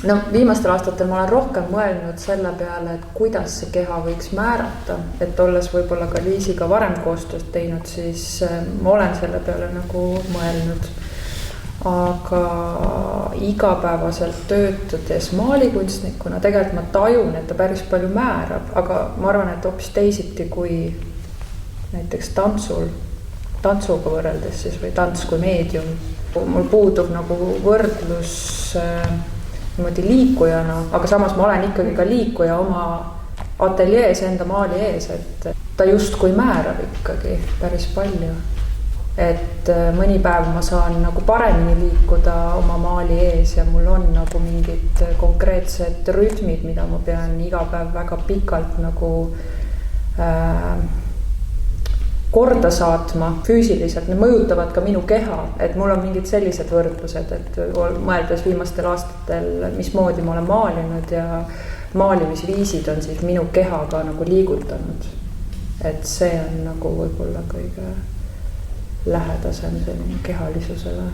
No viimastel aastatel ma olen rohkem mõelnud selle peale, et kuidas see keha võiks määrata, et olles võib-olla ka Liisiga varem koostööd teinud, siis ma olen selle peale nagu mõelnud. Aga igapäevaselt töötades maalikunstnikuna tegelikult ma tajun, et ta päris palju määrab, aga ma arvan, et hoopis teisiti kui näiteks tantsuga võrreldes siis või tants kui meedium. Mul puudub nagu võrdlus niimoodi liikujana, aga samas ma olen ikkagi ka liikuja oma ateljees enda maali ees, et ta justkui määrab ikkagi päris palju. Et mõni päev ma saan nagu paremini liikuda oma maali ees ja mul on nagu mingid konkreetsed rütmid, mida ma pean iga päev väga pikalt nagu korda saatma füüsiliselt, need mõjutavad ka minu keha, et mul on mingid sellised võrdlused, et mõeldes viimastel aastatel, mismoodi ma olen maalinud ja maalimisviisid on siis minu kehaga nagu liigutanud. Et see on nagu võib-olla kõige lähedasem selline kehalisusele.